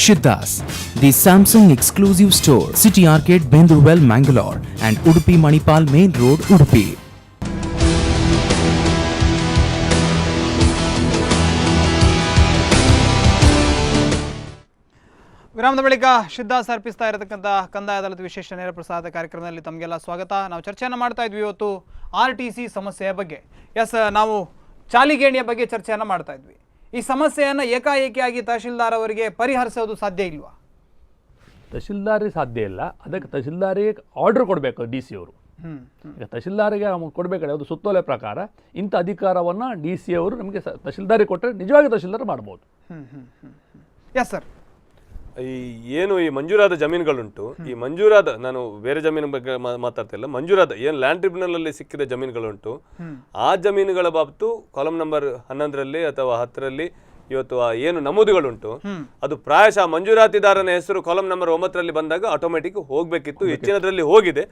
Shiddas, the Samsung exclusive store, City Arcade, Bendurwell, Mangalore, and Udupi Manipal Main Road, Udupi. ವಿರಾಮದ ಬಳಿಕ ಶಿದ್ದಾಸ್ ಅರ್ಪಿಸ್ತಾ ಇರತಕ್ಕಂಥ ಕಂದಾಯ ಅದಾಲತ್ ವಿಶೇಷ ನೇರ ಪ್ರಸಾದ ಕಾರ್ಯಕ್ರಮದಲ್ಲಿ ತಮಗೆಲ್ಲ ಸ್ವಾಗತ. ನಾವು ಚರ್ಚೆಯನ್ನು ಮಾಡ್ತಾ ಇದ್ವಿ ಇವತ್ತು RTC ಸಮಸ್ಯೆಯ ಬಗ್ಗೆ. ನಾವು ಚಾಲಿಗೇಣಿಯ ಬಗ್ಗೆ ಚರ್ಚೆಯನ್ನು ಮಾಡ್ತಾ ಇದ್ವಿ. ಈ ಸಮಸ್ಯೆಯನ್ನು ಏಕಾಏಕಿಯಾಗಿ ತಹಶೀಲ್ದಾರ್ ಅವರಿಗೆ ಪರಿಹರಿಸೋದು ಸಾಧ್ಯ ಇಲ್ವಾ? ತಹಶೀಲ್ದಾರಿಗೆ ಸಾಧ್ಯ ಇಲ್ಲ. ಅದಕ್ಕೆ ತಹಶೀಲ್ದಾರಿಗೆ ಆರ್ಡರ್ ಕೊಡಬೇಕು DC ಅವರು. ಈಗ ತಹಶೀಲ್ದಾರಿಗೆ ಕೊಡಬೇಕಾದ್ರೆ ಅದು ಸುತ್ತೋಲೆ ಪ್ರಕಾರ ಇಂಥ ಅಧಿಕಾರವನ್ನು DC ಅವರು ನಮಗೆ ತಹಶೀಲ್ದಾರಿಗೆ ಕೊಟ್ಟರೆ ನಿಜವಾಗಿ ತಹಶೀಲ್ದಾರ್ ಮಾಡ್ಬೋದು. Yes sir. ಏನು ಈ ಮಂಜೂರಾದ ಜಮೀನುಗಳುಂಟು, ಈ ಮಂಜೂರಾದ, ನಾನು ಬೇರೆ ಜಮೀನು ಬಗ್ಗೆ ಮಾತಾಡ್ತಿಲ್ಲ, ಮಂಜೂರಾದ ಏನು ಲ್ಯಾಂಡ್ ಟ್ರಿಬ್ಯುನಲ್ ಅಲ್ಲಿ ಸಿಕ್ಕಿದ ಜಮೀನುಗಳುಂಟು, ಆ ಜಮೀನುಗಳ ಬಾಬತ್ತು ಕಾಲಮ್ ನಂಬರ್ 11ರಲ್ಲಿ ಅಥವಾ 10ರಲ್ಲಿ ಇವತ್ತು ಏನು ನಮೂದುಗಳುಂಟು, ಅದು ಪ್ರಾಯಶಃ ಮಂಜೂರಾತಿದಾರನ ಹೆಸರು ಕಾಲಮ್ ನಂಬರ್ 9ರಲ್ಲಿ ಬಂದಾಗ ಆಟೋಮೆಟಿಕ್ ಹೋಗ್ಬೇಕಿತ್ತು. ಹೆಚ್ಚಿನದ್ರಲ್ಲಿ ಹೋಗಿದೆ.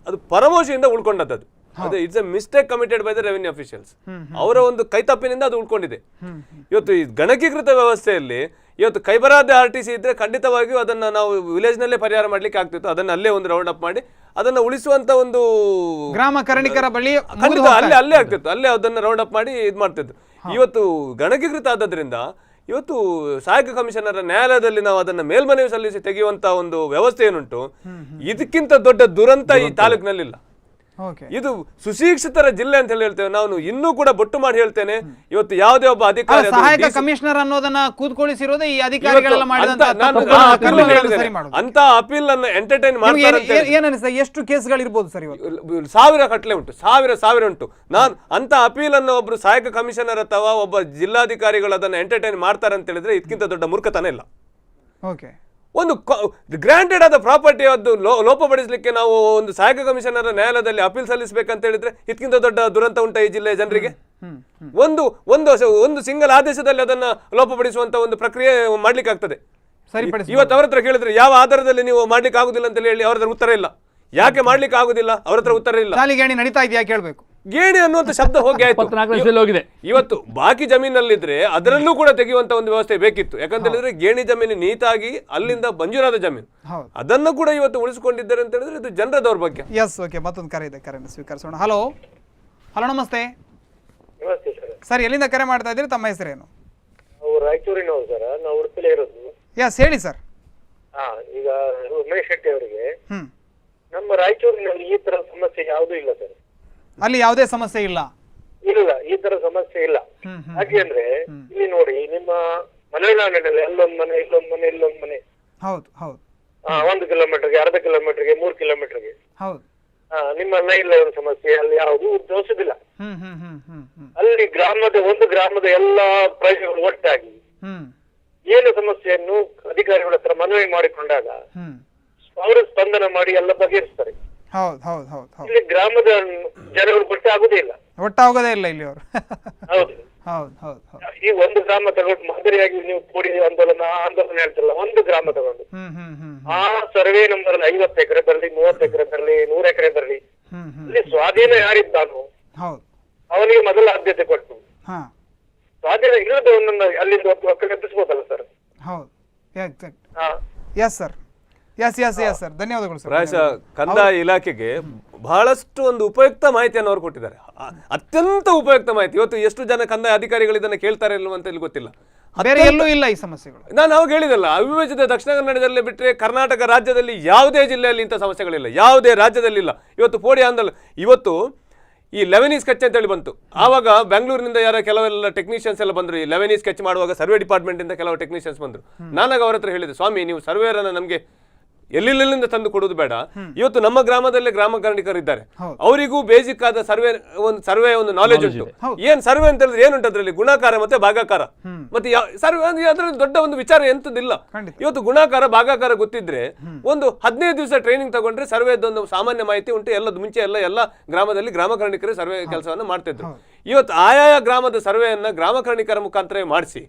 ಅದು ಪರಮೋಷಿಯಿಂದ ಉಳ್ಕೊಂಡದ್ದು. ಅದು it's A mistake committed by the revenue officials. ಅವರ ಒಂದು ಕೈತಪ್ಪಿನಿಂದ ಅದು ಉಳ್ಕೊಂಡಿದೆ. ಇವತ್ತು ಈ ಗಣಕೀಕೃತ ವ್ಯವಸ್ಥೆಯಲ್ಲಿ ಇವತ್ತು ಕೈಬರಾದ RTC ಇದ್ರೆ ಖಂಡಿತವಾಗಿಯೂ ಅದನ್ನ ನಾವು ವಿಲೇಜ್ ನಲ್ಲೇ ಪರಿಹಾರ ಮಾಡ್ಲಿಕ್ಕೆ ಆಗ್ತಿತ್ತು. ಅದನ್ನ ಅಲ್ಲೇ ಒಂದು ರೌಂಡ್ ಅಪ್ ಮಾಡಿ ಅದನ್ನ ಉಳಿಸುವಂತ ಒಂದು ಗ್ರಾಮ ಕರಣಿಕರ ಬಳಿ ಅಲ್ಲೇ ಆಗ್ತಿತ್ತು. ಅಲ್ಲೇ ಅದನ್ನ ರೌಂಡ್ ಅಪ್ ಮಾಡಿ ಇದು ಮಾಡ್ತಿತ್ತು. ಇವತ್ತು ಗಣಕೀಕೃತ ಆದದ್ರಿಂದ ಇವತ್ತು ಸಹಾಯಕ ಕಮಿಷನರ್ ನ್ಯಾಯಾಲಯದಲ್ಲಿ ನಾವು ಅದನ್ನ ಮೇಲ್ಮನವಿ ಸಲ್ಲಿಸಿ ತೆಗೆಯುವಂತ ಒಂದು ವ್ಯವಸ್ಥೆ ಏನುಂಟು, ಇದಕ್ಕಿಂತ ದೊಡ್ಡ ದುರಂತ ಈ ತಾಲೂಕಿನಲ್ಲಿಲ್ಲ. ಇದು ಸುಶಿಕ್ಷಿತರ ಜಿಲ್ಲೆ ಅಂತ ಹೇಳ್ತೇವೆ ನಾವು. ಇನ್ನೂ ಕೂಡ ಬೊಟ್ಟು ಮಾಡಿ ಹೇಳ್ತೇನೆ, ಇವತ್ತು ಯಾವುದೇ ಒಬ್ಬ ಅಧಿಕಾರಿ ಸಹಾಯಕ ಕಮಿಷನರ್ ಅನ್ನೋದನ್ನ ಕೂತ್ಕೊಳ್ಳಿಸಿರೋದೇ ಈ ಅಧಿಕಾರಿಗಳೆಲ್ಲ ಅಂತ ಅಪೀಲ್ ಅನ್ನು ಎಂಟರ್ಟೈನ್ ಮಾಡ್ತಾರೆ. ಏನನ್ನಿಸ್ತಾ, ಎಷ್ಟು ಕೇಸ್ಗಳಿರ್ಬೋದು ಸರ್? ಇವತ್ತು 1000 ಕಟ್ಲೆ ಉಂಟು, ಸಾವಿರ ಉಂಟು. ನಾನು ಅಂತ ಅಪೀಲ್ ಅನ್ನು ಒಬ್ರು ಸಹಾಯಕ ಕಮಿಷನರ್ ಅಥವಾ ಒಬ್ಬ ಜಿಲ್ಲಾಧಿಕಾರಿಗಳು ಅದನ್ನ ಎಂಟರ್ಟೈನ್ ಮಾಡ್ತಾರೆ ಅಂತ ಹೇಳಿದ್ರೆ ಇದಕ್ಕಿಂತ ದೊಡ್ಡ ಮೂರ್ಖತನ ಇಲ್ಲ. ಓಕೆ, ಒಂದು ಗ್ರಾಂಟೆಡ್ ಆದ ಪ್ರಾಪರ್ಟಿ ಅದು ಲೋಪಪಡಿಸಲಿಕ್ಕೆ ನಾವು ಒಂದು ಸಹಾಯಕ ಕಮಿಷನರ್ ನ್ಯಾಯಾಲಯದಲ್ಲಿ ಅಪೀಲ್ ಸಲ್ಲಿಸಬೇಕಂತ ಹೇಳಿದ್ರೆ ಇದಕ್ಕಿಂತ ದೊಡ್ಡ ದುರಂತ ಉಂಟ ಈ ಜಿಲ್ಲೆಯ ಜನರಿಗೆ? ಒಂದು ಸಿಂಗಲ್ ಆದೇಶದಲ್ಲಿ ಅದನ್ನ ಲೋಪಪಡಿಸುವಂತ ಒಂದು ಪ್ರಕ್ರಿಯೆ ಮಾಡ್ಲಿಕ್ಕೆ ಆಗ್ತದೆ. ಇವತ್ತು ಅವ್ರ ಹತ್ರ ಕೇಳಿದ್ರೆ ಯಾವ ಆಧಾರದಲ್ಲಿ ನೀವು ಮಾಡ್ಲಿಕ್ಕೆ ಆಗುದಿಲ್ಲ ಅಂತ ಹೇಳಿ ಅವ್ರ ಹತ್ರ ಉತ್ತರ ಇಲ್ಲ. ಯಾಕೆ ಮಾಡ್ಲಿಕ್ಕೆ ಆಗುದಿಲ್ಲ ಅವ್ರ ಹತ್ರ ಉತ್ತರ ಇಲ್ಲ. ಚಾಲಿಗೇಣಿ ನಡೀತಾ ಇದೆಯಾ ಕೇಳಬೇಕು. ಗೇಣಿ ಅನ್ನುವಂತ ಶಬ್ದ ಹೋಗಿ ಆಯ್ತು. ಇವತ್ತು ಬಾಕಿ ಜಮೀನಲ್ಲಿದ್ರೆ ಅದರಲ್ಲೂ ಕೂಡ ತೆಗೆಯುವಂತ ಒಂದು ವ್ಯವಸ್ಥೆ ಬೇಕಿತ್ತು. ಯಾಕಂತ ಹೇಳಿದ್ರೆ ಗೇಣಿ ಜಮೀನು ನೀತಾಗಿ ಅಲ್ಲಿಂದ ಮಂಜೂರಾದ ಜಮೀನು ಅದನ್ನು ಕೂಡ ಇವತ್ತು ಉಳಿಸಿಕೊಂಡಿದ್ದಾರೆ ಅಂತ ಹೇಳಿದ್ರೆ ಇದು ಜನರ ದೌರ್ಭಾಗ್ಯ. ಎಸ್, ಓಕೆ, ಮತ್ತೊಂದು ಕರೆ ಇದೆ, ಕರೆಯನ್ನು ಸ್ವೀಕರಿಸೋಣ. ಹಲೋ ನಮಸ್ತೆ ಸರ್. ಎಲ್ಲಿಂದ ಕರೆ ಮಾಡ್ತಾ ಇದ್ದೀರಿ? ತಮ್ಮ ಹೆಸರೇನು? ರಾಯಚೂರಿನವರು ಸರ್, ನಾವು ಉಡುಪಿಲೇ ಇರೋದು. ಎಸ್, ಹೇಳಿ ಸರ್. ಈಗ ಉಮೇಶ್ ಶೆಟ್ಟಿ ಅವರಿಗೆ, ನಮ್ಮ ರಾಯಚೂರಿನಲ್ಲಿ ಈ ತರ ಸಮಸ್ಯೆ ಯಾವುದೂ ಇಲ್ಲ ಸರ್. ಅಲ್ಲಿ ಯಾವುದೇ ಸಮಸ್ಯೆ ಇಲ್ಲ, ಈ ತರ ಸಮಸ್ಯೆ ಇಲ್ಲ. ಯಾಕೆ ಅಂದ್ರೆ ಇಲ್ಲಿ ನೋಡಿ, ನಿಮ್ಮ ಮಲೆನಾಡಿನಲ್ಲಿ ಅಲ್ಲೊಂದ್ ಮನೆ, ಇಲ್ಲೊಂದ್ ಮನೆ, ಇಲ್ಲೊಂದ್ ಮನೆ. ಹೌದು ಹೌದು. 1 ಕಿಲೋಮೀಟರ್ಗೆ, ಅರ್ಧ ಕಿಲೋಮೀಟರ್ಗೆ, 3 ಕಿಲೋಮೀಟರ್ಗೆ. ಹೌದು. ನಿಮ್ಮ ನೈಲ್ ಲೈನ್ ಸಮಸ್ಯೆ ಅಲ್ಲಿ ಯಾವುದು ತೋರಿಸುದಿಲ್ಲ. ಅಲ್ಲಿ ಒಂದು ಗ್ರಾಮದ ಎಲ್ಲಾ ಪ್ರಜೆಗಳು ಒಟ್ಟಾಗಿ ಏನು ಸಮಸ್ಯೆಯನ್ನು ಅಧಿಕಾರಿಗಳ ಹತ್ರ ಮನವಿ ಮಾಡಿಕೊಂಡಾಗ ಅವರು ಸ್ಪಂದನ ಮಾಡಿ ಎಲ್ಲ ಬಗೆಹರಿಸ್ತಾರೆ. ಇಲ್ಲಿ ಗ್ರಾಮದ ಜನಗಳು ಒಟ್ಟಾಗುದೇ ಇಲ್ಲ ಇಲ್ಲಿ ಅವರು. ಹೌದು. ಈ ಒಂದು ಗ್ರಾಮ ತಗೊಂಡು ಮಾದರಿಯಾಗಿ ನೀವು ಕೂಡಿ ಆಂದೋಲನ ಹೇಳ್ತಿಲ್ಲ. ಒಂದು ಗ್ರಾಮ ತಗೊಂಡು ಆ ಸರ್ವೆ ನಂಬರ್ 50 ಎಕರೆ ಬರಲಿ, 30 ಎಕರೆ ಬರಲಿ, 100 ಎಕರೆ ಬರಲಿ, ಇಲ್ಲಿ ಸ್ವಾಧೀನ ಯಾರಿದ್ದಾನೋ ಅವನಿಗೆ ಮೊದಲ ಆದ್ಯತೆ ಕೊಟ್ಟು ಸ್ವಾಧೀನ ಇಲ್ಲದ ಒಂದನ್ನು ಅಲ್ಲಿಂದ ಎಬ್ಬಿಸ್ಬೋದಲ್ಲ ಸರ್? ಧನ್ಯವಾದಗಳು ಸರ್. ಪ್ರಾಯಶಃ ಕಂದಾಯ ಇಲಾಖೆಗೆ ಬಹಳಷ್ಟು ಒಂದು ಉಪಯುಕ್ತ ಮಾಹಿತಿಯನ್ನು ಅವರು ಕೊಟ್ಟಿದ್ದಾರೆ. ಅತ್ಯಂತ ಉಪಯುಕ್ತ ಮಾಹಿತಿ. ಇವತ್ತು ಎಷ್ಟು ಜನ ಕಂದಾಯ ಅಧಿಕಾರಿಗಳು ಇದನ್ನು ಕೇಳ್ತಾರೆ ಅಂತ ಇಲ್ಲಿ ಗೊತ್ತಿಲ್ಲ. ಎಲ್ಲೂ ಇಲ್ಲ ಈ ಸಮಸ್ಯೆಗಳು. ನಾನು ಅವಾಗ ಹೇಳಿದಲ್ಲ, ಅವಿಭಜಿತ ದಕ್ಷಿಣ ಕನ್ನಡದಲ್ಲಿ ಬಿಟ್ಟರೆ ಕರ್ನಾಟಕ ರಾಜ್ಯದಲ್ಲಿ ಯಾವುದೇ ಜಿಲ್ಲೆಯಲ್ಲಿ ಇಂಥ ಸಮಸ್ಯೆಗಳಿಲ್ಲ, ಯಾವುದೇ ರಾಜ್ಯದಲ್ಲಿ ಇಲ್ಲ. ಇವತ್ತು ಪೋಡಿ ಆಂದೋಲನ, ಇವತ್ತು ಈ 11 ಸ್ಕೆಚ್ ಅಂತ ಹೇಳಿ ಬಂತು. ಆವಾಗ ಬೆಂಗಳೂರಿನಿಂದ ಕೆಲವೆಲ್ಲ ಟೆಕ್ನಿಷಿಯನ್ಸ್ ಎಲ್ಲ ಬಂದ್ರು. ಈ 11 ಸ್ಕೆಚ್ ಮಾಡುವಾಗ ಸರ್ವೆ ಡಿಪಾರ್ಟ್ಮೆಂಟ್ ಇಂದ ಕೆಲವು ಟೆಕ್ನಿಷಿಯನ್ಸ್ ಬಂದ್ರು. ನಾನಾಗ ಅವ್ರ ಹತ್ರ ಹೇಳಿದೆ, ಸ್ವಾಮಿ ನೀವು ಸರ್ವೇರನ್ನ ನಮಗೆ ಎಲ್ಲಿಂದ ತಂದು ಕೊಡುವುದು ಬೇಡ. ಇವತ್ತು ನಮ್ಮ ಗ್ರಾಮದಲ್ಲೇ ಗ್ರಾಮ ಕರಣಿಕರು ಇದ್ದಾರೆ, ಅವರಿಗೂ ಬೇಸಿಕ್ ಆದ ಸರ್ವೆ ಒಂದು ನಾಲೆಜ್ ಉಂಟು. ಏನ್ ಸರ್ವೆ ಅಂತ ಹೇಳಿದ್ರೆ ಏನುಂಟು ಅದರಲ್ಲಿ? ಗುಣಾಕಾರ ಮತ್ತೆ ಭಾಗಾಕಾರ. ಮತ್ತೆ ಸರ್ವೆ ಅದರಲ್ಲಿ ದೊಡ್ಡ ಒಂದು ವಿಚಾರ ಎಂತದಿಲ್ಲ. ಇವತ್ತು ಗುಣಾಕಾರ ಭಾಗಾಕಾರ ಗೊತ್ತಿದ್ರೆ ಒಂದು 15 ದಿವಸ ಟ್ರೈನಿಂಗ್ ತಗೊಂಡ್ರೆ ಸರ್ವೆದೊಂದು ಸಾಮಾನ್ಯ ಮಾಹಿತಿ ಉಂಟು. ಎಲ್ಲದ ಮುಂಚೆ ಎಲ್ಲ ಗ್ರಾಮದಲ್ಲಿ ಗ್ರಾಮ ಕರಣಿಕರು ಸರ್ವೆ ಕೆಲಸವನ್ನು ಮಾಡ್ತಿದ್ರು. ಇವತ್ತು ಆಯಾಯ ಗ್ರಾಮದ ಸರ್ವೆಯನ್ನ ಗ್ರಾಮ ಕರ್ಣಿಕರ ಮುಖಾಂತರ ಮಾಡಿಸಿ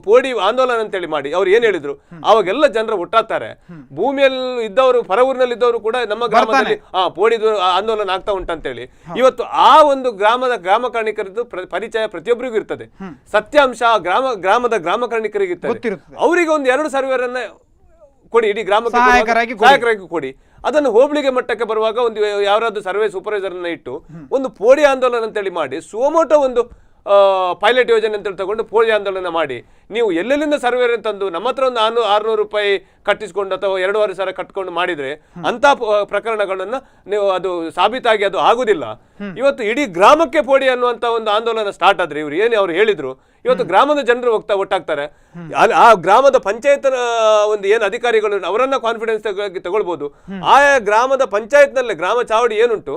ಪೋಡಿ ಆಂದೋಲನ ಅಂತೇಳಿ ಮಾಡಿ ಅವ್ರು ಏನ್ ಹೇಳಿದ್ರು, ಅವಾಗೆಲ್ಲ ಜನರು ಒಟ್ಟಾಗ್ತಾರೆ. ಭೂಮಿಯಲ್ಲಿ ಇದ್ದವರು, ಹೊರ ಊರಿನಲ್ಲಿ ಇದ್ದವರು ಕೂಡ ನಮ್ಮ ಗ್ರಾಮದಲ್ಲಿ ಪೋಡಿ ಆಂದೋಲನ ಆಗ್ತಾ ಉಂಟಂತೇಳಿ ಇವತ್ತು ಆ ಒಂದು ಗ್ರಾಮ ಕರ್ಣಿಕರದ್ದು ಪರಿಚಯ ಪ್ರತಿಯೊಬ್ಬರಿಗೂ ಇರ್ತದೆ. ಸತ್ಯಾಂಶ ಗ್ರಾಮದ ಗ್ರಾಮ ಕರ್ಣಿಕರಿಗೆ ಇರ್ತದೆ. ಅವರಿಗೆ ಒಂದು 2 ಸರ್ವೇರನ್ನ ಕೊಡಿ, ಇಡೀ ಗ್ರಾಮಕ್ಕೆ ಸಹಾಯಕರಾಗಿ ಕೊಡಿ. ಅದನ್ನು ಹೋಬಳಿಗೆ ಮಟ್ಟಕ್ಕೆ ಬರುವಾಗ ಒಂದು ಯಾರಾದ್ರೂ ಸರ್ವೆ ಸೂಪರ್ವೈಸರ್ ಅನ್ನ ಇಟ್ಟು ಒಂದು ಪೋಡಿ ಆಂದೋಲನ ಅಂತೇಳಿ ಮಾಡಿ ಸುಮೋಟೋ ಒಂದು ಪೈಲಟ್ ಯೋಜನೆ ಅಂತೇಳಿ ತಗೊಂಡು ಪೋಡಿ ಆಂದೋಲನ ಮಾಡಿ ನೀವು ಎಲ್ಲೆಲ್ಲಿಂದ ಸರ್ವೇರ್ ತಂದು ನಮ್ಮ ಹತ್ರ ಒಂದು 600 ರೂಪಾಯಿ ಕಟ್ಟಿಸ್ಕೊಂಡು ಅಥವಾ 2.5 ಸಾವಿರ ಕಟ್ಕೊಂಡು ಮಾಡಿದ್ರೆ ಅಂತ ಪ್ರಕರಣಗಳನ್ನ ನೀವು ಅದು ಸಾಬೀತಾಗಿ ಅದು ಆಗುದಿಲ್ಲ. ಇವತ್ತು ಇಡೀ ಗ್ರಾಮಕ್ಕೆ ಪೋಡಿ ಅನ್ನುವಂತ ಒಂದು ಆಂದೋಲನ ಸ್ಟಾರ್ಟ್ ಆದ್ರೆ ಇವ್ರು ಅವ್ರು ಹೇಳಿದ್ರು, ಇವತ್ತು ಗ್ರಾಮದ ಜನರು ಒಟ್ಟಾಗ್ತಾರೆ. ಆ ಗ್ರಾಮದ ಪಂಚಾಯತ್ ಒಂದು ಏನು ಅಧಿಕಾರಿಗಳು ಅವರನ್ನ ಕಾನ್ಫಿಡೆನ್ಸ್ ತಗೊಳ್ಬಹುದು. ಆಯಾ ಗ್ರಾಮದ ಪಂಚಾಯತ್ ನಲ್ಲೇ ಗ್ರಾಮ ಚಾವಡಿ ಏನುಂಟು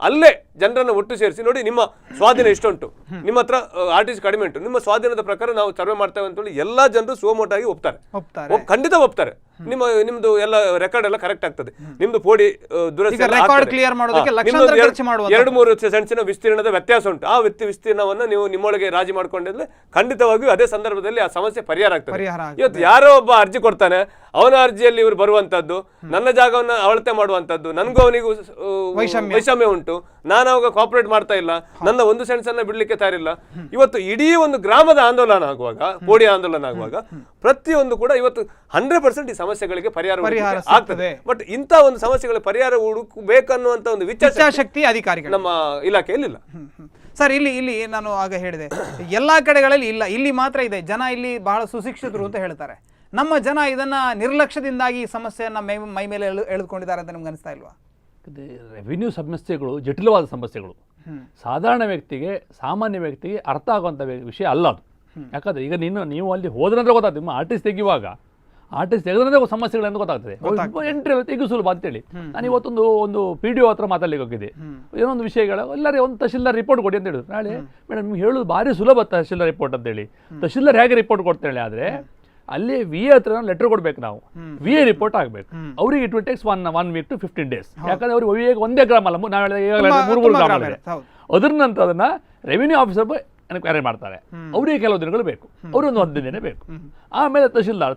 ಅಲ್ಲೇ ಜನರನ್ನ ಒಟ್ಟು ಸೇರಿಸಿ ನೋಡಿ, ನಿಮ್ಮ ಸ್ವಾಧೀನ ಎಷ್ಟುಂಟು, ನಿಮ್ಮ ಹತ್ರ ಆರ್ಟಿಸ್ಟ್ ಕಡಿಮೆ ಉಂಟು, ನಿಮ್ಮ ಸ್ವಾಧೀನದ ಪ್ರಕಾರ ನಾವು ಸರ್ವೆ ಮಾಡ್ತೇವೆ ಅಂತ ಹೇಳಿ ಎಲ್ಲಾ ಜನರು ಸುಮೋಟಾಗಿ ಒಪ್ತಾರೆ, ಖಂಡಿತ ಒಪ್ತಾರೆ. ನಿಮ್ದು ಎಲ್ಲ ರೆಕಾರ್ಡ್ ಎಲ್ಲ ಕರೆಕ್ಟ್ ಆಗ್ತದೆ. ನಿಮ್ದು ಪೋಡಿ ದುರಸ್ತಿ 2-3 ಸೆಂಟ್ಸಿನ ವಿಸ್ತೀರ್ಣದ ವ್ಯತ್ಯಾಸ ಉಂಟು. ಆ ವಿಸ್ತೀರ್ಣವನ್ನ ನೀವು ನಿಮ್ಮೊಳಗೆ ರಾಜಿ ಮಾಡ್ಕೊಂಡಿದ್ರೆ ಖಂಡಿತವಾಗಿಯೂ ಅದೇ ಸಂದರ್ಭದಲ್ಲಿ ಆ ಸಮಸ್ಯೆ ಪರಿಹಾರ ಆಗ್ತದೆ. ಇವತ್ತು ಯಾರೋ ಒಬ್ಬ ಅರ್ಜಿ ಕೊಡ್ತಾನೆ, ಅವನ ಅರ್ಜಿಯಲ್ಲಿ ಇವರು ಬರುವಂತದ್ದು, ನನ್ನ ಜಾಗವನ್ನ ಅಳತೆ ಮಾಡುವಂತದ್ದು, ನನ್ಗೂ ಅವನಿಗೂ ವೈಷಮ್ಯ ಉಂಟು, ನಾನು ಅವಾಗ ಕೋಆಪರೇಟ್ ಮಾಡ್ತಾ ಇಲ್ಲ, ನನ್ನ 1 ಸೆಂಟ್ಸ್ ಅನ್ನ ಬಿಡ್ಲಿಕ್ಕೆ ತಯಾರಿಲ್ಲ. ಇವತ್ತು ಇಡೀ ಒಂದು ಗ್ರಾಮದ ಆಂದೋಲನ ಆಗುವಾಗ, ಪೋಡಿ ಆಂದೋಲನ ಆಗುವಾಗ ಪ್ರತಿಯೊಂದು ಕೂಡ ಇವತ್ತು 100% ಈ ಸಮಸ್ಯೆಗಳಿಗೆ ಪರಿಹಾರ ಆಗ್ತದೆ. ಬಟ್ ಇಂಥ ಒಂದು ಸಮಸ್ಯೆಗಳ ಪರಿಹಾರ ಹುಡುಕಬೇಕನ್ನುವಂತ ಒಂದು ಇಚ್ಛಾಶಕ್ತಿ ಅಧಿಕಾರಿಗಳು ನಮ್ಮ ಇಲಾಖೆಯಲ್ಲಿ ಇಲ್ಲ. ಸರ್, ಇಲ್ಲಿ ನಾನು ಆಗ ಹೇಳಿದೆ, ಎಲ್ಲಾ ಕಡೆಗಳಲ್ಲಿ ಇಲ್ಲ, ಇಲ್ಲಿ ಮಾತ್ರ ಇದೆ. ಜನ ಇಲ್ಲಿ ಬಹಳ ಸುಶಿಕ್ಷಿತರು ಅಂತ ಹೇಳ್ತಾರೆ. ನಮ್ಮ ಜನ ಇದನ್ನ ನಿರ್ಲಕ್ಷ್ಯದಿಂದಾಗಿ ಈ ಸಮಸ್ಯೆಯನ್ನ ಮೈ ಮೇಲೆ ಎಳೆದುಕೊಂಡಿದ್ದಾರೆ ಅಂತ ನಿಮ್ಗೆ ಅನಿಸ್ತಾ ಇಲ್ವಾ? ರೆವಿನ್ಯೂ ಸಮಸ್ಯೆಗಳು ಜಟಿಲವಾದ ಸಮಸ್ಯೆಗಳು. ಸಾಧಾರಣ ವ್ಯಕ್ತಿಗೆ, ಸಾಮಾನ್ಯ ವ್ಯಕ್ತಿಗೆ ಅರ್ಥ ಆಗುವಂಥ ವಿಷಯ ಅಲ್ಲ ಅದು. ಯಾಕಂದ್ರೆ ಈಗ ನೀವು ಅಲ್ಲಿ ಹೋದ್ರಂದ್ರೆ ಗೊತ್ತಾಗ್ತದೆ. ನಿಮ್ಮ ಆರ್ಟಿಸ್ಟ್ ತೆಗೆಯುವಾಗ ಆರ್ಟಿಸ್ಟ್ ತೆಗೆದ್ರೆ ಸಮಸ್ಯೆಗಳಂತ ಗೊತ್ತಾಗ್ತದೆ. ಎಂಟ್ರಿ ತೆಗಿಸುಲು ಅಂತೇಳಿ ನಾನು ಇವತ್ತೊಂದು PDO ಹತ್ರ ಮಾತಾಡ್ಲಿಕ್ಕೆ ಹೋಗಿದ್ದೆ. ಏನೊಂದು ವಿಷಯಗಳು ಎಲ್ಲರೂ ಒಂದು ತಹಶೀಲ್ದಾರ್ ರಿಪೋರ್ಟ್ ಕೊಡಿ ಅಂತ ಹೇಳಿದ್ರು. ನಾಳೆ ಮೇಡಮ್ ನಿಮ್ಗೆ ಹೇಳೋದು ಭಾರಿ ಸುಲಭ ತಹಶೀಲ್ದಾರ್ ರಿಪೋರ್ಟ್ ಅಂತೇಳಿ. ತಹಶೀಲ್ದಾರ್ ಹೇಗೆ ರಿಪೋರ್ಟ್ ಕೊಡ್ತೇಳಿ ಆದರೆ ಅಲ್ಲಿ VA ಹತ್ರ ಲೆಟರ್ ಕೊಡ್ಬೇಕು ನಾವು. VA ರಿಪೋರ್ಟ್ ಆಗಬೇಕು. ಅವ್ರಿಗೆ it will takes 1 week to 15 days. ಯಾಕಂದ್ರೆ ಅವ್ರಿಗೆ VA ಒಂದೇ ಗ್ರಾಮ ಅಲ್ಲ, ನಾಳೆ 3 ಗ್ರಾಮ ಇದೆ. ಅದ್ರ ನಂತರ ಅದನ್ನ ರೆವಿನ್ಯೂ ಆಫೀಸರ್ ಎನ್ಕ್ವೈರಿ ಮಾಡ್ತಾರೆ. ಅವರಿಗೆ ಕೆಲವು ದಿನಗಳು ಬೇಕು, ಅವ್ರೊಂದು 15 ದಿನ ಬೇಕು. ಆಮೇಲೆ ತಹಶೀಲ್ದಾರ್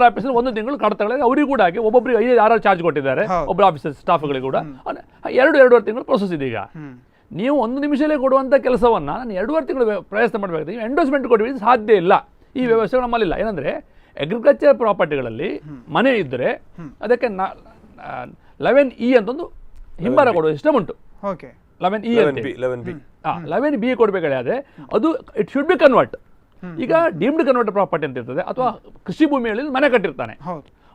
ಆಫೀಸ್ 1 ತಿಂಗಳು ಕಡತಗಳಲ್ಲಿ ಅವ್ರಿಗೆ ಕೂಡ ಹಾಕಿ ಒಬ್ಬೊಬ್ಬರಿಗೆ 5-6 ಚಾರ್ಜ್ ಕೊಟ್ಟಿದ್ದಾರೆ. ಒಬ್ಬರು ಆಫೀಸರ್ ಸ್ಟಾಫ್ಗಳಿಗೆ ಕೂಡ 2-2.5 ತಿಂಗಳು ಪ್ರೊಸೆಸ್ ಇದೆ. ಈಗ ನೀವು 1 ನಿಮಿಷಲೇ ಕೊಡುವಂಥ ಕೆಲಸವನ್ನ ನಾನು 2.5 ತಿಂಗಳು ಪ್ರಯತ್ನ ಮಾಡಬೇಕು. ಎಂಡೋಸ್ಮೆಂಟ್ ಕೊಡುವುದು ಸಾಧ್ಯ ಇಲ್ಲ. ಈ ವ್ಯವಸ್ಥೆಗಳು ನಮ್ಮಲ್ಲಿಲ್ಲ. ಏನಂದ್ರೆ ಅಗ್ರಿಕಲ್ಚರ್ ಪ್ರಾಪರ್ಟಿಗಳಲ್ಲಿ ಮನೆ ಇದ್ದರೆ ಅದಕ್ಕೆ 11E ಅಂತೊಂದು ಹಿಂಬಾರ ಕೊಡುವ ಸಿಸ್ಟಮ್ ಉಂಟು. 11B ಕೊಡಬೇಕಾದ್ರೆ ಅದು ಇಟ್ ಶುಡ್ ಬಿ ಕನ್ವರ್ಟ್. ಈಗ ಡೀಮ್ಡ್ ಕನ್ವರ್ಟ್ ಪ್ರಾಪರ್ಟಿ ಅಂತ ಇರ್ತದೆ, ಅಥವಾ ಕೃಷಿ ಭೂಮಿಯಲ್ಲಿ ಮನೆ ಕಟ್ಟಿರ್ತಾನೆ,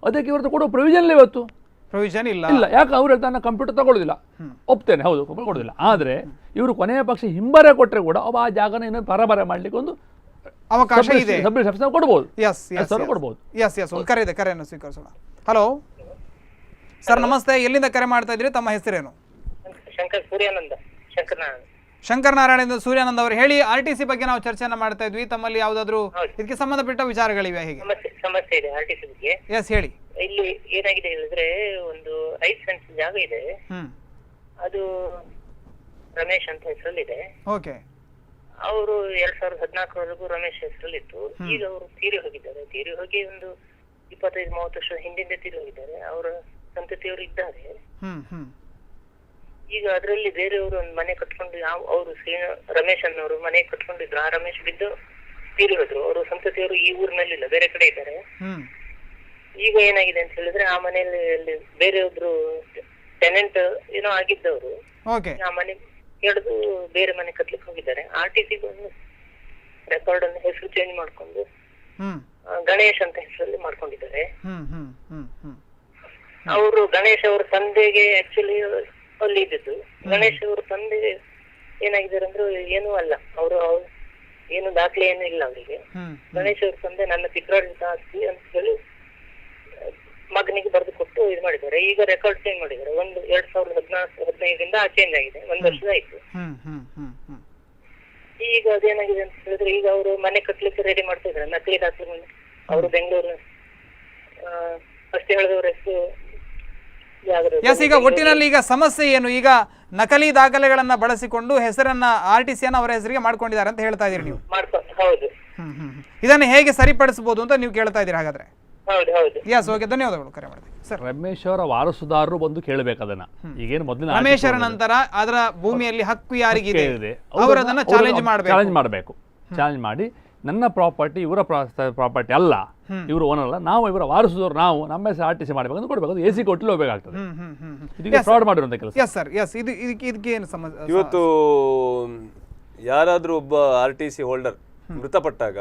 ಅದಕ್ಕೆ ಇವತ್ತು ಕೊಡೋ ಪ್ರೊವಿಷನ್ ಇವತ್ತು ಪ್ರೊವಿಷನ್ ಇಲ್ಲ. ಯಾಕೆ ಅವ್ರು ಹೇಳ್ತಾನೆ ಕಂಪ್ಯೂಟರ್ ತಗೊಳ್ಳೋದಿಲ್ಲ, ಒಪ್ತೇನೆ, ಹೌದು ಕೊಡೋದಿಲ್ಲ. ಆದರೆ ಇವರು ಕೊನೆಯ ಪಕ್ಷ ಹಿಂಬಾರ ಕೊಟ್ಟರೆ ಕೂಡ ಆ ಜಾಗನ ಇನ್ನೂ ಪರಬರ ಮಾಡ್ಲಿಕ್ಕೆ ಒಂದು ಅವಕಾಶ ಇದೆ, ಕೊಡಬಹುದು. ಕರೆಯನ್ನು ಸ್ವೀಕರಿಸೋಣ. ಹಲೋ ಸರ್, ನಮಸ್ತೆ. ಎಲ್ಲಿಂದ ಕರೆ ಮಾಡ್ತಾ ಇದ್ರಿ? ತಮ್ಮ ಹೆಸರೇನು? ಶಂಕರ್ ನಾರಾಯಣ ಸೂರ್ಯಾನಂದ್ ಅವರು. ಹೇಳಿ, RTC ಬಗ್ಗೆ ನಾವು ಚರ್ಚೆಯನ್ನ ಮಾಡ್ತಾ ಇದ್ವಿ. ತಮ್ಮಲ್ಲಿ ಯಾವ್ದಾದ್ರು ಇದಕ್ಕೆ ಸಂಬಂಧಪಟ್ಟ ವಿಚಾರಗಳಿವೆ? ಹೇಗೆ ಸಮಸ್ಯೆ ಇದೆ RTC ಬಗ್ಗೆ? ಎಸ್, ಹೇಳಿ. ಇಲ್ಲಿ ಏನಾಗಿದೆ ಹೇಳಿದ್ರೆ, ಒಂದು 5 ಸೆಂಟ್ಸ್ ಜಾಗ ಇದೆ. ಅದು ರಮೇಶ್ ಅಂತ ಹೆಸರಲ್ಲಿದೆ. ಓಕೆ. ಅವರು 2014 ರಮೇಶ್ ಹೆಸರಲ್ಲಿತ್ತು. ಈಗ ಅವರು ತೀರಿ ಹೋಗಿದ್ದಾರೆ. ತೀರಿ ಹೋಗಿ ಒಂದು 25-30 ವರ್ಷ ಹಿಂದಿಂದ ತೀರಿ ಹೋಗಿದ್ದಾರೆ. ಅವರ ಸಂತತಿಯವರು ಇದ್ದಾರೆ. ಈಗ ಅದರಲ್ಲಿ ಬೇರೆಯವರು ಒಂದು ಮನೆ ಕಟ್ಕೊಂಡು, ಅವರು ರಮೇಶ್ ಅನ್ನೋರು ಮನೆ ಕಟ್ಕೊಂಡಿದ್ರು. ಆ ರಮೇಶ್ ಬಿದ್ದು ತೀರಿ ಹೋದ್ರು. ಅವರು ಸಂತತಿಯವರು ಈ ಊರಿನಲ್ಲಿಲ್ಲ, ಬೇರೆ ಕಡೆ ಇದ್ದಾರೆ. ಈಗ ಏನಾಗಿದೆ ಅಂತ ಹೇಳಿದ್ರೆ, ಆ ಮನೆಯಲ್ಲಿ ಬೇರೆಯೊಬ್ರು ಟೆನೆಂಟ್ ಏನೋ ಆಗಿದ್ದವರು ಆ ಮನೆ ಹಿಡಿದು ಬೇರೆ ಮನೆ ಕಟ್ಲಿಕ್ಕೆ ಹೋಗಿದ್ದಾರೆ. RTC ಒಂದು ರೆಕಾರ್ಡ್ ಅನ್ನು ಹೆಸರು ಚೇಂಜ್ ಮಾಡ್ಕೊಂಡು ಗಣೇಶ್ ಅಂತ ಹೆಸರಲ್ಲಿ ಮಾಡ್ಕೊಂಡಿದ್ದಾರೆ. ಅವರು ಗಣೇಶ್ ಅವರ ತಂದೆಗೆ ಆಕ್ಚುಲಿ ಅಲ್ಲಿ ಇದ್ದಿದ್ದು. ಗಣೇಶ್ ಅವರ ತಂದೆ ಏನಾಗಿದ್ದಾರೆ ಅಂದ್ರೆ ಏನೂ ಅಲ್ಲ, ಅವರು ಏನು ದಾಖಲೆ ಏನು ಇಲ್ಲ ಅವರಿಗೆ. ಗಣೇಶ್ ಅವ್ರ ತಂದೆ ನನ್ನ ಪಿತ್ರಾರ್ಜಿತ ಆಸ್ತಿ ಅಂತ ಹೇಳಿ ಮಗನಿಗೆ ಬರೆದು ಕೊಟ್ಟು ಇದು ಮಾಡಿದ್ದಾರೆ. ಈಗ ರೆಕಾರ್ಡ್ ಚೇಂಜ್ ಮಾಡಿದ್ದಾರೆ. 2014-15 ಚೇಂಜ್ ಆಗಿದೆ. 1 ವರ್ಷ ಆಯ್ತು. ಈಗ ಅದೇನಾಗಿದೆ ಅಂತ ಹೇಳಿದ್ರೆ, ಈಗ ಅವರು ಮನೆ ಕಟ್ಲಿಕ್ಕೆ ರೆಡಿ ಮಾಡ್ತಾ ಇದ್ದಾರೆ. ನಕಲಿ ದಾಖಲೆ ಅವರು ಬೆಂಗಳೂರಿನ ಅಷ್ಟೇ ಹೇಳಿದವ್ರ ಹೆಸರು ಎಸ್, ಈಗ ಒಟ್ಟಿನಲ್ಲಿ ಈಗ ಸಮಸ್ಯೆ ಏನು? ಈಗ ನಕಲಿ ದಾಖಲೆಗಳನ್ನ ಬಳಸಿಕೊಂಡು ಹೆಸರನ್ನ RTC ಅವರ ಹೆಸರಿಗೆ ಮಾಡ್ಕೊಂಡಿದ್ದಾರೆ ಅಂತ ಹೇಳ್ತಾ ಇದೀರಿ ನೀವು. ಹೌದು. ಇದನ್ನು ಹೇಗೆ ಸರಿಪಡಿಸಬಹುದು ಅಂತ ನೀವು ಕೇಳ್ತಾ ಇದ್ದೀರಿ ಹಾಗಾದ್ರೆ? ಹೌದು ಹೌದು. ಎಸ್, ಓಕೆ, ಧನ್ಯವಾದಗಳು ಕರೆ ಮಾಡಿದ್ವಿ ಸರ್. ರಮೇಶ್ ಅವರ ವಾರಸುದಾರರು ಬಂದು ಕೇಳಬೇಕು ಅದನ್ನ. ಈಗೇನು ಮೊದಲಿನ ರಮೇಶರ ನಂತರ ಅದರ ಭೂಮಿಯಲ್ಲಿ ಹಕ್ಕು ಯಾರಿಗಿದೆ ಅವರದನ್ನ ಚಾಲೆಂಜ್ ಮಾಡಬೇಕು. ಚಾಲೆಂಜ್ ಮಾಡಿ ನನ್ನ ಪ್ರಾಪರ್ಟಿ ಇವರ ಪ್ರಾಪರ್ಟಿ ಅಲ್ಲ, ಇವರು ಓನರ್ ಅಲ್ಲ, ನಾವು ಇವರ ವಾರಸುದವರು, ನಾವು ನಮ್ಮ ಹೆಸರು RTC ಮಾಡಬೇಕು ಅಂತ ಕೊಡಬೇಕು. ಅದು AC ಕೊಟ್ಟು ಹೋಗಬೇಕಾಗ್ತದೆ. ಇದಕ್ಕೆ ಫ್ರಾಡ್ ಮಾಡಿರುವಂತ ಕೆಲಸ. ಎಸ್ ಸರ್, ಎಸ್, ಇದಕ್ಕೆ ಏನು ಸಮಸ್ಯೆ? ಇವತ್ತು ಯಾರಾದ್ರೂ ಒಬ್ಬ RTC ಹೋಲ್ಡರ್ ಮೃತಪಟ್ಟಾಗ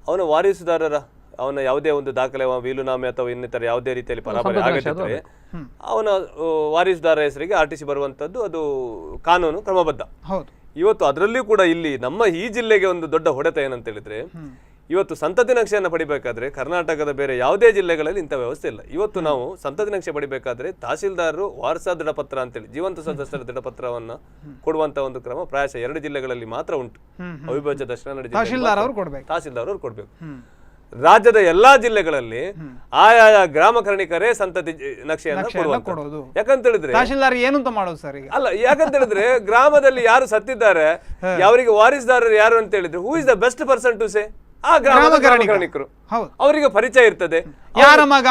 ಅವನ ವಾರಿಸುದಾರರ ಅವನ ಯಾವುದೇ ಒಂದು ದಾಖಲೆ ವೀಲುನಾಮೆ ಅಥವಾ ಇನ್ನಿತರ ಯಾವುದೇ ರೀತಿಯಲ್ಲಿ ಪರಾಬರಿ ಆಗದಿದ್ರೆ ಅವನ ವಾರಿಸುದಾರ ಹೆಸರಿಗೆ RTC ಬರುವಂತದ್ದು ಅದು ಕಾನೂನು ಕ್ರಮಬದ್ಧ. ಹೌದು. ಇವತ್ತು ಅದರಲ್ಲಿಯೂ ಕೂಡ ಇಲ್ಲಿ ನಮ್ಮ ಈ ಜಿಲ್ಲೆಗೆ ಒಂದು ದೊಡ್ಡ ಹೊಡೆತ ಏನಂತ ಹೇಳಿದ್ರೆ, ಇವತ್ತು ಸಂತತಿ ನಕ್ಷೆಯನ್ನು ಪಡಿಬೇಕಾದ್ರೆ ಕರ್ನಾಟಕದ ಬೇರೆ ಯಾವುದೇ ಜಿಲ್ಲೆಗಳಲ್ಲಿ ಇಂಥ ವ್ಯವಸ್ಥೆ ಇಲ್ಲ. ಇವತ್ತು ನಾವು ಸಂತತಿ ನಕ್ಷೆ ಪಡಿಬೇಕಾದ್ರೆ ತಹಸೀಲ್ದಾರರು ವಾರಸ ದೃಢಪತ್ರ ಅಂತೇಳಿ ಜೀವಂತ ಸದಸ್ಯರ ದೃಢಪತ್ರವನ್ನ ಕೊಡುವಂತ ಒಂದು ಕ್ರಮ ಪ್ರಾಯಶಃ 2 ಜಿಲ್ಲೆಗಳಲ್ಲಿ ಮಾತ್ರ ಉಂಟು. ಅವಿಭಾಜ್ಯ ದಕ್ಷಿಣ ಕನ್ನಡ ತಹಸೀಲ್ದಾರ್ ಅವರು ಕೊಡ್ಬೇಕು. ರಾಜ್ಯದ ಎಲ್ಲಾ ಜಿಲ್ಲೆಗಳಲ್ಲಿ ಆಯಾ ಗ್ರಾಮ ಕರ್ಣಿಕರೇ ಸಂತತಿ ನಕ್ಷೆಯನ್ನು ಕೊಡುವುದು. ಯಾಕಂತ ಹೇಳಿದ್ರೆ ತಹಶೀಲ್ದಾರ್ ಏನು ಅಂತ ಮಾಡೋದು ಸರ್ ಈಗ? ಅಲ್ಲ, ಯಾಕಂತ ಹೇಳಿದ್ರೆ ಗ್ರಾಮದಲ್ಲಿ ಯಾರು ಸತ್ತಿದ್ದಾರೆ, ಅವರಿಗೆ ವಾರಿಸುದಾರರು ಯಾರು ಅಂತ ಹೇಳಿದ್ರೆ who is the best person to say? ಆ ಗ್ರಾಮದ ಕರ್ಣಿಕರು. ಅವರಿಗೆ ಪರಿಚಯ ಇರ್ತದೆ. ಯಾರ ಮಗ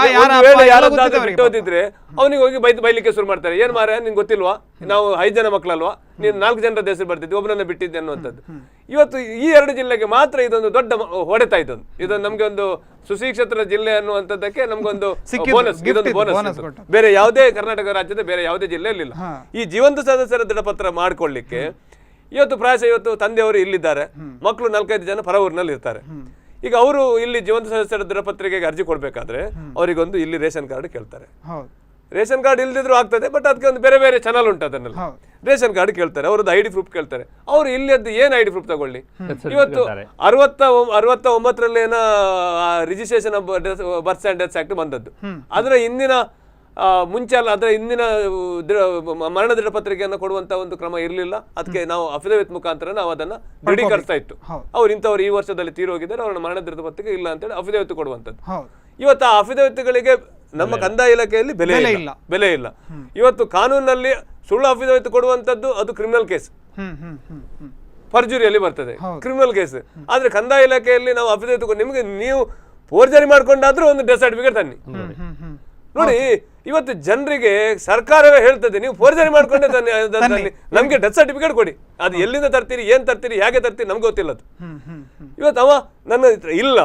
ಯಾರಾದ್ರೂ ಬಿಟ್ಟೋದಿದ್ರೆ ಅವನಿಗೆ ಹೋಗಿ ಬೈಲಿಕ್ಕೆ ಶುರು ಮಾಡ್ತಾರೆ. ಏನ್ ಮಾರ ನಿನ್ಗೆ ಗೊತ್ತಿಲ್ವಾ, ನಾವು 5 ಜನ ಮಕ್ಕಳಲ್ವಾ, ನೀನು 4 ಜನರ ಹೆಸರು ಬರ್ತಿದ್ದೆ, ಒಬ್ಬನನ್ನ ಬಿಟ್ಟಿದ್ದೆ ಅನ್ನುವಂಥದ್ದು. ಇವತ್ತು ಈ 2 ಜಿಲ್ಲೆಗೆ ಮಾತ್ರ ಇದೊಂದು ದೊಡ್ಡ ಹೊಡೆತ. ಇದೊಂದು ನಮ್ಗೆ ಒಂದು ಸುಶಿಕ್ಷಿತರ ಜಿಲ್ಲೆ ಅನ್ನುವಂಥದ್ದಕ್ಕೆ ನಮ್ಗೊಂದು ಬೋನಸ್. ಇದೊಂದು ಬೋನಸ್ ಬೇರೆ ಯಾವುದೇ ಕರ್ನಾಟಕ ರಾಜ್ಯದ ಬೇರೆ ಯಾವುದೇ ಜಿಲ್ಲೆಯಲ್ಲಿಲ್ಲ. ಈ ಜೀವಂತ ಸದಸ್ಯರ ದೃಢಪತ್ರ ಮಾಡ್ಕೊಳ್ಳಿಕ್ಕೆ ಇವತ್ತು ಪ್ರಾಯಶಃ ಇವತ್ತು ತಂದೆಯವರು ಇಲ್ಲಿದ್ದಾರೆ, ಮಕ್ಕಳು 4-5 ಜನ ಪರ ಊರಿನಲ್ಲಿ ಇರ್ತಾರೆ. ಈಗ ಅವರು ಇಲ್ಲಿ ಜೀವಂತ ಸದಸ್ಯರ ದೃಢಪತ್ರಿಕೆಗೆ ಅರ್ಜಿ ಕೊಡ್ಬೇಕಾದ್ರೆ ಅವರಿಗೊಂದು ಇಲ್ಲಿ ರೇಷನ್ ಕಾರ್ಡ್ ಕೇಳ್ತಾರೆ. ರೇಷನ್ ಕಾರ್ಡ್ ಇಲ್ದಿದ್ರು ಆಗ್ತದೆ, ಬಟ್ ಅದಕ್ಕೆ ಒಂದು ಬೇರೆ ಬೇರೆ ಚಾನಲ್ ಉಂಟು. ಅದನ್ನೆಲ್ಲ ರೇಷನ್ ಕಾರ್ಡ್ ಕೇಳ್ತಾರೆ, ಅವ್ರದ್ದು ID ಪ್ರೂಫ್ ಕೇಳ್ತಾರೆ. ಅವ್ರು ಇಲ್ಲಿದ್ದು ಏನ್ ID ಪ್ರೂಫ್ ತಗೊಳ್ಳಿ? ಇವತ್ತು 69ರಲ್ಲಿ ಏನೋ registration of birth and deaths act ಬಂದದ್ದು. ಅದರ ಹಿಂದಿನ ಮುಂಚೆ ಅಲ್ಲ, ಅದರ ಹಿಂದಿನ ಮರಣ ದೃಢಪತ್ರಿಕೆಯನ್ನು ಕೊಡುವಂತ ಒಂದು ಕ್ರಮ ಇರಲಿಲ್ಲ. ಅದಕ್ಕೆ ನಾವು ಅಫಿಡವಿಟ್ ಮುಖಾಂತರ ನಾವು ಅದನ್ನ ದೃಢೀಕರಿಸ್ತಾ ಇತ್ತು. ಅವ್ರು ಇಂಥವ್ರು ಈ ವರ್ಷದಲ್ಲಿ ತೀರೋಗಿದ್ದಾರೆ, ಅವ್ರ ಮರಣ ದೃಢಪತ್ರಿಕೆ ಇಲ್ಲ ಅಂತೇಳಿ ಅಫಿಡವಿಟ್ ಕೊಡುವಂಥದ್ದು. ಇವತ್ತು ಆ ಅಫಿಡವಿಟ್ಗಳಿಗೆ ನಮ್ಮ ಕಂದಾಯ ಇಲಾಖೆಯಲ್ಲಿ ಬೆಲೆ ಇಲ್ಲ. ಇವತ್ತು ಕಾನೂನಲ್ಲಿ ಸುಳ್ಳು ಅಫಿಡವಿಟ್ ಕೊಡುವಂತದ್ದು ಅದು ಕ್ರಿಮಿನಲ್ ಕೇಸ್, ಫರ್ಜುರಿಯಲ್ಲಿ ಬರ್ತದೆ, ಕ್ರಿಮಿನಲ್ ಕೇಸ್. ಆದ್ರೆ ಕಂದಾಯ ಇಲಾಖೆಯಲ್ಲಿ ನಾವು ಅಫಿಡವಿಟ್ ನಿಮ್ಗೆ ನೀವು ಫೋರ್ಜರಿ ಮಾಡ್ಕೊಂಡಾದ್ರೂ ಒಂದು ಡೆತ್ ಸರ್ಟಿಫಿಕೇಟ್ ತನ್ನಿ. ನೋಡಿ, ಇವತ್ತು ಜನರಿಗೆ ಸರ್ಕಾರವೇ ಹೇಳ್ತದೆ ನೀವು ಫೋರ್ಜರಿ ಮಾಡ್ಕೊಂಡೆ ನಮ್ಗೆ ಡೆತ್ ಸರ್ಟಿಫಿಕೇಟ್ ಕೊಡಿ. ಅದು ಎಲ್ಲಿಂದ ತರ್ತೀರಿ, ಏನ್ ತರ್ತೀರಿ, ಹೇಗೆ ತರ್ತೀರಿ ನಮ್ಗೆ ಗೊತ್ತಿಲ್ಲ. ಇವತ್ತು ಅವ ನನ್ನ ಇಲ್ಲ,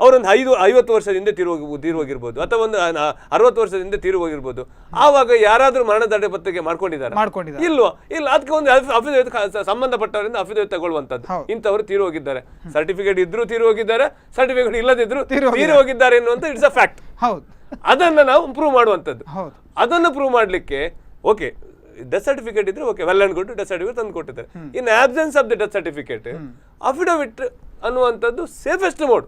ಅವರೊಂದು 50 ವರ್ಷದಿಂದ ತೀರೋಗಿರ್ಬೋದು ಅಥವಾ ಒಂದು 60 ವರ್ಷದಿಂದ ತೀರೋಗಿರ್ಬೋದು. ಆವಾಗ ಯಾರಾದ್ರೂ ಮರಣ ದೃಢಪತ್ರಿಕೆ ಮಾಡ್ಕೊಂಡಿದ್ದಾರೆ ಇಲ್ವಾ? ಇಲ್ಲ. ಅದಕ್ಕೆ ಒಂದು ಅಫಿಡವಿಟ್ ಸಂಬಂಧಪಟ್ಟವರಿಂದ ಅಫಿಡವಿಟ್ ತಗೊಳ್ಳುವಂತದ್ದು. ಇಂಥವ್ರು ತೀರೋಗಿದ್ದಾರೆ, ಸರ್ಟಿಫಿಕೇಟ್ ಇದ್ರು ತೀರೋಗಿದ್ದಾರೆ, ಸರ್ಟಿಫಿಕೇಟ್ ಇಲ್ಲದಿದ್ರು ತೀರೋಗಿದ್ದಾರೆ ಎನ್ನುವಂತ ಇಟ್ಸ್ ಅ ಫ್ಯಾಕ್ಟ್. ಅದನ್ನ ನಾವು ಪ್ರೂವ್ ಮಾಡುವಂತದ್ದು. ಅದನ್ನು ಪ್ರೂವ್ ಮಾಡ್ಲಿಕ್ಕೆ ಓಕೆ ಡೆತ್ ಸರ್ಟಿಫಿಕೇಟ್ ಇದ್ರೆ okay, well and good, death certificate ತಂದು ಕೊಟ್ಟಿದ್ದಾರೆ. In absence of the death certificate affidavit ಅನ್ನುವಂಥದ್ದು ಸೇಫೆಸ್ಟ್ ಮೋಡ್.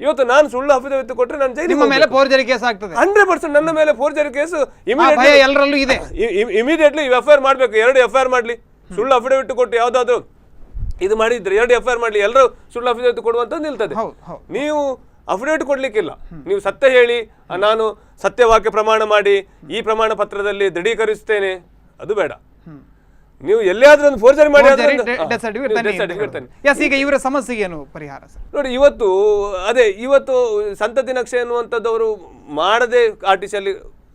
ಇವತ್ತು ನಾನು ಸುಳ್ಳು ಅಫಿಡವಿಟ್ ಕೊಟ್ಟರೆ ನಾನು ಜೈಲಿಗೆ ಮೇಲೆ ಫೋರ್ಜರಿ ಕೇಸ್ ಆಗ್ತದೆ. 100% ನನ್ನ ಮೇಲೆ ಫೋರ್ಜರಿ ಕೇಸ್ ಎಲ್ಲರಲ್ಲೂ ಇದೆ. ಇಮಿಡಿಯೇಟ್ಲಿ FIR ಮಾಡ್ಬೇಕು, 2 FIR ಮಾಡ್ಲಿ. ಸುಳ್ಳು ಅಫಿಡವಿಟ್ ಕೊಟ್ಟು ಯಾವ್ದಾದ್ರು ಇದು ಮಾಡಿದ್ರೆ 2 FIR ಮಾಡ್ಲಿ, ಎಲ್ಲರೂ ಸುಳ್ಳು ಅಫಿಡವಿಟ್ ಕೊಡುವಂತದ್ದು ನಿಲ್ತದೆ. ನೀವು ಅಫಿಡವಿಟ್ ಕೊಡ್ಲಿಕ್ಕಿಲ್ಲ, ನೀವು ಸತ್ಯ ಹೇಳಿ, ನಾನು ಸತ್ಯವಾಕ್ಯ ಪ್ರಮಾಣ ಮಾಡಿ ಈ ಪ್ರಮಾಣ ಪತ್ರದಲ್ಲಿ ದೃಢೀಕರಿಸುತ್ತೇನೆ, ಅದು ಬೇಡ. ನೀವು ಎಲ್ಲಿಯಾದ್ರೂ ಒಂದು ಫೋರ್ಜರಿ ಮಾಡಿ ಈಗ ಇವರ ಸಮಸ್ಯೆಗೆ ಏನು ಪರಿಹಾರ? ನೋಡಿ, ಇವತ್ತು ಸಂತತಿ ನಕ್ಷೆ ಎನ್ನುವಂಥದ್ದು ಅವರು ಮಾಡದೆ RTC ಅಲ್ಲಿ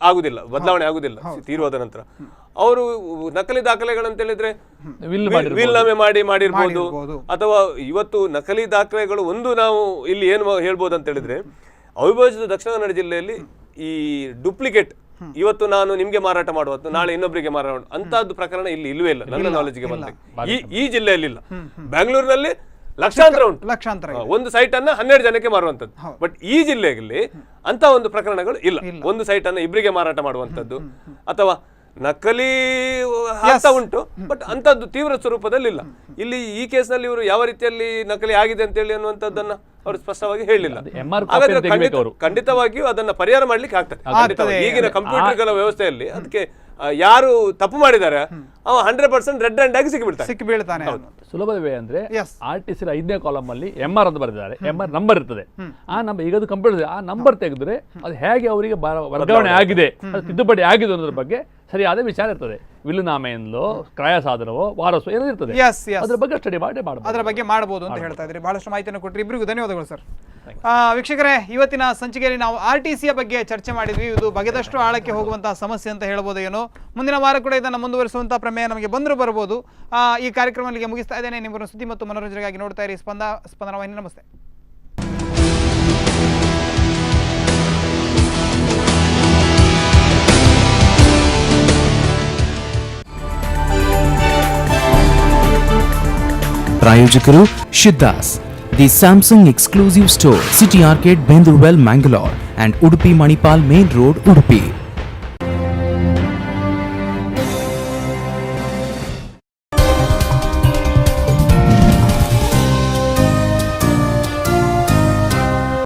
ಆಗುದಿಲ್ಲ, ಬದಲಾವಣೆ ಆಗುದಿಲ್ಲ. ತೀರೋದ ನಂತರ ಅವರು ನಕಲಿ ದಾಖಲೆಗಳಂತ ಹೇಳಿದ್ರೆ ವಿಲ್ನಾಮೆ ಮಾಡಿರ್ಬೋದು. ಅಥವಾ ಇವತ್ತು ನಕಲಿ ದಾಖಲೆಗಳು ಒಂದು ನಾವು ಇಲ್ಲಿ ಏನು ಹೇಳ್ಬೋದು ಅಂತ ಹೇಳಿದ್ರೆ, ಅವಿಭಜಿತ ದಕ್ಷಿಣ ಕನ್ನಡ ಜಿಲ್ಲೆಯಲ್ಲಿ ಈ ಡುಪ್ಲಿಕೇಟ್ ಇವತ್ತು ನಾನು ನಿಮ್ಗೆ ಮಾರಾಟ ಮಾಡುವಂತ ನಾಳೆ ಇನ್ನೊಬ್ಬರಿಗೆ ಮಾರಾಟ ಅಂತದ್ದು ಪ್ರಕರಣ ಇಲ್ಲಿ ಇಲ್ವೇ ಇಲ್ಲ, ನನ್ನ ನಾಲೆಜ್ಗೆ ಬಂದ ಈ ಜಿಲ್ಲೆಯಲ್ಲಿ ಇಲ್ಲ. ಬ್ಯಾಂಗ್ಳೂರಿನಲ್ಲಿ ಲಕ್ಷಾಂತರ ಉಂಟು, ಒಂದು ಸೈಟ್ ಅನ್ನ 12 ಜನಕ್ಕೆ ಮಾರುವಂತದ್ದು. ಬಟ್ ಈ ಜಿಲ್ಲೆಯಲ್ಲಿ ಅಂತ ಒಂದು ಪ್ರಕರಣಗಳು ಇಲ್ಲ. ಒಂದು ಸೈಟ್ ಅನ್ನ ಇಬ್ಬರಿಗೆ ಮಾರಾಟ ಮಾಡುವಂತದ್ದು ಅಥವಾ ನಕಲಿ ಆಗ್ತಾ ಉಂಟು, ಬಟ್ ಅಂತದ್ದು ತೀವ್ರ ಸ್ವರೂಪದಲ್ಲಿ ಇಲ್ಲ. ಇಲ್ಲಿ ಈ ಕೇಸ್ನಲ್ಲಿ ಇವರು ಯಾವ ರೀತಿಯಲ್ಲಿ ನಕಲಿ ಆಗಿದೆ ಅಂತ ಹೇಳಿ ಅನ್ನುವಂಥದ್ದನ್ನ ಅವರು ಸ್ಪಷ್ಟವಾಗಿ ಹೇಳಿಲ್ಲ. ಹಾಗಾದ್ರೆ ಖಂಡಿತವಾಗಿಯೂ ಅದನ್ನ ಪರಿಹಾರ ಮಾಡ್ಲಿಕ್ಕೆ ಆಗ್ತದೆ. ಈಗಿನ ಕಂಪ್ಯೂಟರ್ಗಳ ವ್ಯವಸ್ಥೆಯಲ್ಲಿ ಅದಕ್ಕೆ ಯಾರು ತಪ್ಪು ಮಾಡಿದ್ದಾರೆ ಅವ 100% ರೆಡ್ ಹ್ಯಾಂಡ್ ಆಗಿ ಸಿಕ್ಕಿಬಿಡ್ತಾರೆ. ಸಿಕ್ಕಿ ಬೀಳ್ತಾನೆ. ಸುಲಭದ ವೇ ಅಂದ್ರೆ Yes. RTC 5ನೇ ಕಾಲಮ್ ಅಲ್ಲಿ MR ಅಂತ ಬರೆದಿದ್ದಾರೆ. MR ನಂಬರ್ ಇರ್ತದೆ. ಆ ನಂಬರ್ ಈಗ ಅದು ಕಂಪ್ಯೂಟರ್ ಆ ನಂಬರ್ ತೆಗೆದ್ರೆ ಅದು ಹೇಗೆ ಅವರಿಗೆ ವರ್ಗಾವಣೆ ಆಗಿದೆ, ಅದು ತಿದ್ದುಪಡಿ ಆಗಿದೆ ಅನ್ನೋದ್ರ ಬಗ್ಗೆ ಸರಿಯಾದ ವಿಚಾರ ಇರ್ತದೆ. ವಿಲುನಾಮೆಯಿಂದಲೋ ಕ್ರಯ ಸಾಧನವೋ ವಾರಸೋ ಏನೋ ಇರ್ತದೆ. Yes, yes. ಅದ್ರ ಬಗ್ಗೆ ಸ್ಟಡಿ ಮಾಡಬಹುದು. ಅದರ ಬಗ್ಗೆ ಮಾಡಬಹುದು ಅಂತ ಹೇಳ್ತಾ ಇದ್ರಿ. ಬಹಳಷ್ಟು ಮಾಹಿತಿಯನ್ನು ಕೊಟ್ಟರೆ ಇಬ್ಬರಿಗೂ ಧನ್ಯವಾದಗಳು ಸರ್. ವೀಕ್ಷಕರೇ, ಇವತ್ತಿನ ಸಂಚಿಕೆಯಲ್ಲಿ ನಾವು RTCಯ ಬಗ್ಗೆ ಚರ್ಚೆ ಮಾಡಿದ್ವಿ. ಇದು ಬಗೆದಷ್ಟು ಆಳಕ್ಕೆ ಹೋಗುವಂತಹ ಸಮಸ್ಯೆ ಅಂತ ಹೇಳ್ಬೋದು. ಏನೋ ಮುಂದಿನ ವಾರ ಕೂಡ ಇದನ್ನು ಮುಂದುವರಿಸುವಂತಹ ಪ್ರಮೇಯ ನಮಗೆ ಬಂದರೂ ಬರ್ಬೋದು. ಈ ಕಾರ್ಯಕ್ರಮಕ್ಕೆ ಮುಗಿಸ್ತಾ ಇದ್ದೇನೆ. ನಿಮ್ಮ ಸುದ್ದಿ ಮತ್ತು ಮನೋರಂಜನೆಗಾಗಿ ನೋಡ್ತಾ ಇರಿ ಸ್ಪಂದನ ವಾಹಿನಿ. ನಮಸ್ತೆ. ಪ್ರಾಯೋಜಕರು ಶಿದ್ದಾಸ್, the Samsung exclusive store, city arcade, Bendoorwell, Mangalore, and Udupi Manipal Main Road, Udupi.